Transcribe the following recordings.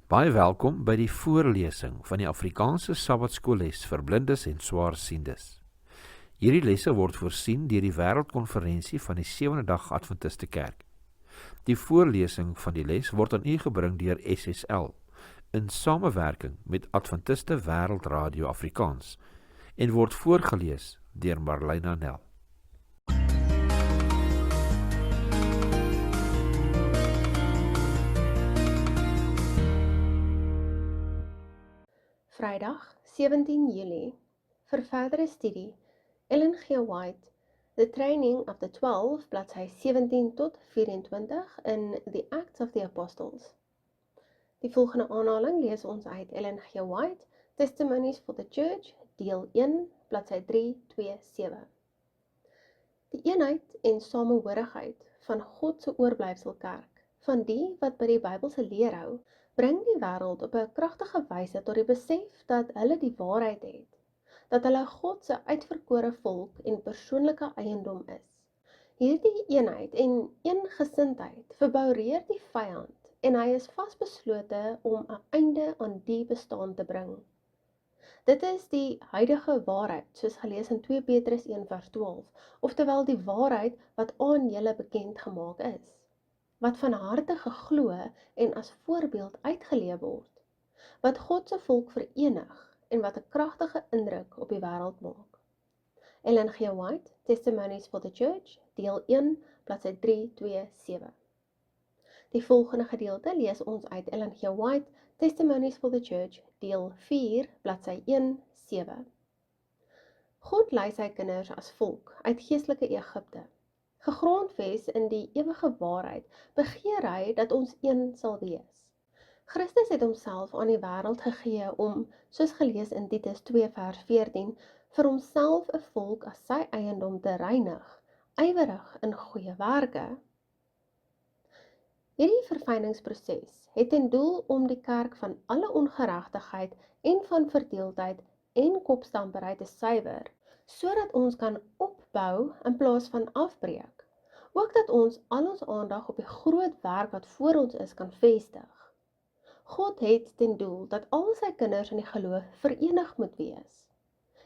Baie welkom by die voorlesing van die Afrikaanse Sabbatskoolles vir blindes en swaarsiendes. Hierdie lesse word voorsien deur die Wêreldkonferensie van die Sewende Dag Adventiste Kerk. Die voorlesing van die les word aan u gebring deur SSL in samewerking met Adventiste Wêreldradio Afrikaans en word voorgeles deur Marlena Nel. Vrydag 17 Julie. Vir verdere studie, Ellen G. White, The Training of the 12, bladsy 17 tot 24 in The Acts of the Apostles. Die volgende aanhaling lees ons uit Ellen G. White, Testimonies for the Church, deel 1, bladsy 327. Die eenheid en samehorigheid van God se oorblyfselkerk, van die wat by die Bybelse leer hou, bring die wêreld op 'n kragtige wyse tot die besef dat hulle die waarheid het, dat hulle God se uitverkore volk en persoonlike eiendom is. Hierdie eenheid en eengesindheid verboureer die vyand en hy is vasbeslote om 'n einde aan die bestaan te bring. Dit is die huidige waarheid, soos gelees in 2 Petrus 1 vers 12, oftewel die waarheid wat aan julle bekend gemaak is, wat van harte geglo en as voorbeeld uitgeleef word, wat God se volk verenig en wat 'n kragtige indruk op die wêreld maak. Ellen G. White, Testimonies for the Church, deel 1, bladsy 327. Die volgende gedeelte lees ons uit Ellen G. White, Testimonies for the Church, deel 4, bladsy 1-7. God lei sy kinders as volk uit geestelike Egipte. Gegrondves in die ewige waarheid, begeer hy dat ons een sal wees. Christus het homself aan die wêreld gegee om, soos gelees in Titus 2 vers 14, vir homself 'n volk as sy eiendom te reinig, ywerig in goeie werke. Hierdie verfyningsproses het ten doel om die kerk van alle ongeregtigheid en van verdeeldheid en kopstamperheid te suiwer, sodat ons kan opbou in plaas van afbreek. Ook dat ons al ons aandag op die groot werk wat voor ons is kan vestig. God het ten doel dat al sy kinders in die geloof verenig moet wees.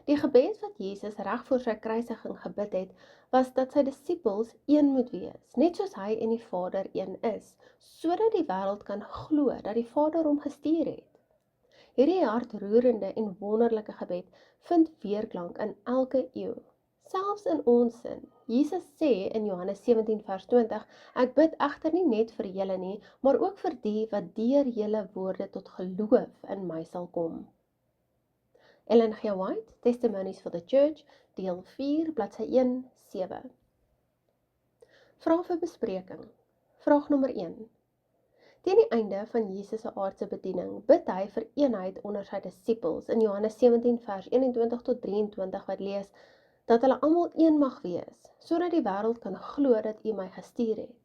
Die gebed wat Jesus reg voor sy kruisiging gebid het, was dat sy disippels een moet wees, net soos hy en die Vader een is, sodat die wêreld kan glo dat die Vader hom gestuur het. Hierdie hartroerende en wonderlike gebed vind weerklank in elke eeu, selfs in ons sin. Jesus sê in Johannes 17 vers 20, ek bid egter nie net vir julle nie, maar ook vir die wat deur julle woorde tot geloof in my sal kom. Ellen G. White, Testimonies for the Church, deel 4, bladsy 1-7. Vraag vir bespreking. Vraag nommer 1. Teen die einde van Jesus se aardse bediening bid hy vir eenheid onder sy disippels in Johannes 17 vers 21 tot 23 wat lees, dat hulle almal een mag wees, sodat die wêreld kan glo dat U my gestuur het.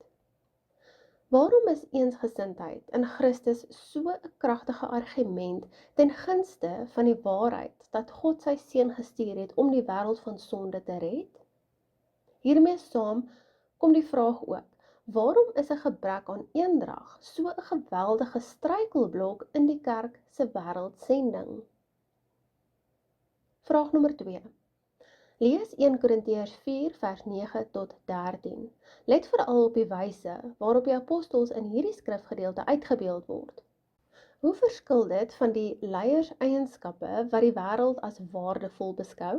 Waarom is eensgesindheid in Christus so 'n kragtige argument ten gunste van die waarheid dat God sy seun gestuur het om die wêreld van sonde te red? Hiermee saam kom die vraag ook, waarom is 'n gebrek aan eendrag so 'n geweldige struikelblok in die kerk se wêreldsending? Vraag nommer 2. Lees 1 Korintiërs 4 vers 9 tot 13. Let veral op die wyse waarop die apostels in hierdie skrifgedeelte uitgebeeld word. Hoe verskil dit van die leierseienskappe wat die wêreld as waardevol beskou?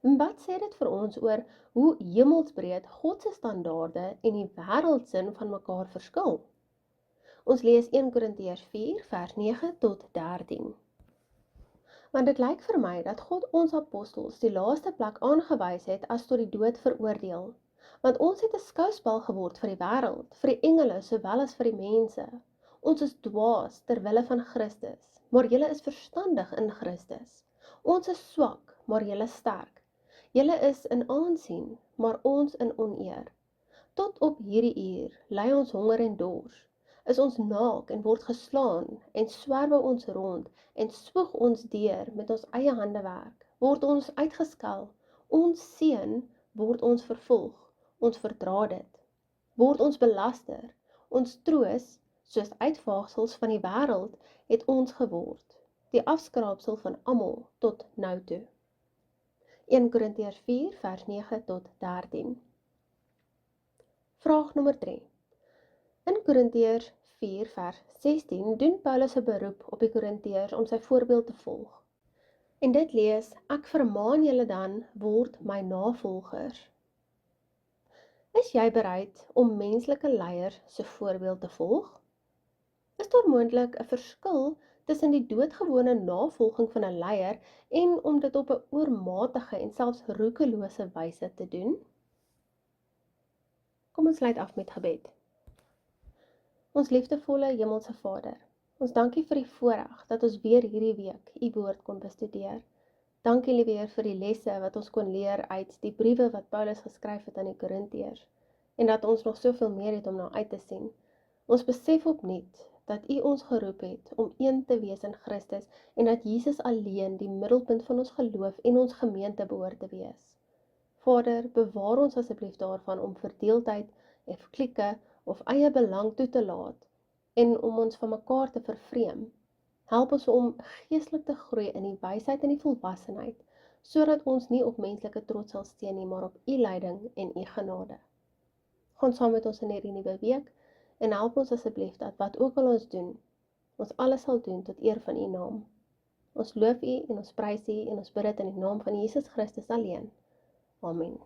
En wat sê dit vir ons oor hoe hemelsbreed God se standaarde en die wêreldsin van mekaar verskil? Ons lees 1 Korintiërs 4 vers 9 tot 13. Want dit lyk vir my dat God ons apostels die laaste plek aangewys het as tot die dood veroordeel. Want ons het 'n skouspel geword vir die wêreld, vir die engele sowel as vir die mense. Ons is dwaas ter wille van Christus, maar julle is verstandig in Christus. Ons is swak, maar julle sterk. Julle is in aansien, maar ons in oneer. Tot op hierdie uur ly ons honger en dors. Is ons naak en word geslaan en swerwe ons rond en spoeg ons deur met ons eie handewerk, word ons uitgeskel, ons seun word ons vervolg, ons verdra dit, word ons belaster, ons troos soos uitvaagsels van die wêreld het ons geword, die afskraapsel van almal tot nou toe. 1 Korintiërs 4 vers 9 tot 13. Vraag nommer 3. In Korintiërs 4 vers 16 doen Paulus 'n beroep op die Korintiërs om sy voorbeeld te volg. En dit lees: ek vermaan julle dan, word my navolgers. Is jy bereid om menslike leiers se voorbeeld te volg? Is daar moontlik 'n verskil tussen die doodgewone navolging van 'n leier en om dit op 'n oormatige en selfs roekelose wyse te doen? Kom ons sluit af met gebed. Ons liefdevolle Hemelse Vader, ons dankie vir die voorreg dat ons weer hierdie week u woord kon bestudeer. Dankie liewe Heer vir die lesse wat ons kon leer uit die briewe wat Paulus geskryf het aan die Korintiërs en dat ons nog soveel meer het om na uit te sien. Ons besef opnuut dat u ons geroep het om een te wees in Christus en dat Jesus alleen die middelpunt van ons geloof en ons gemeente behoort te wees. Vader, bewaar ons asseblief daarvan om verdeeldheid of klieke of eie belang toe te laat en om ons van mekaar te vervreem. Help ons om geestelik te groei in die wysheid en die volwassenheid, sodat ons nie op menslike trots sal steun nie, maar op u leiding en u genade. Gaan saam met ons in hierdie nuwe week en help ons asseblief dat wat ook al ons doen, ons alles sal doen tot eer van u naam. Ons loof u en ons prys u en ons bid dit in die naam van Jesus Christus alleen. Amen.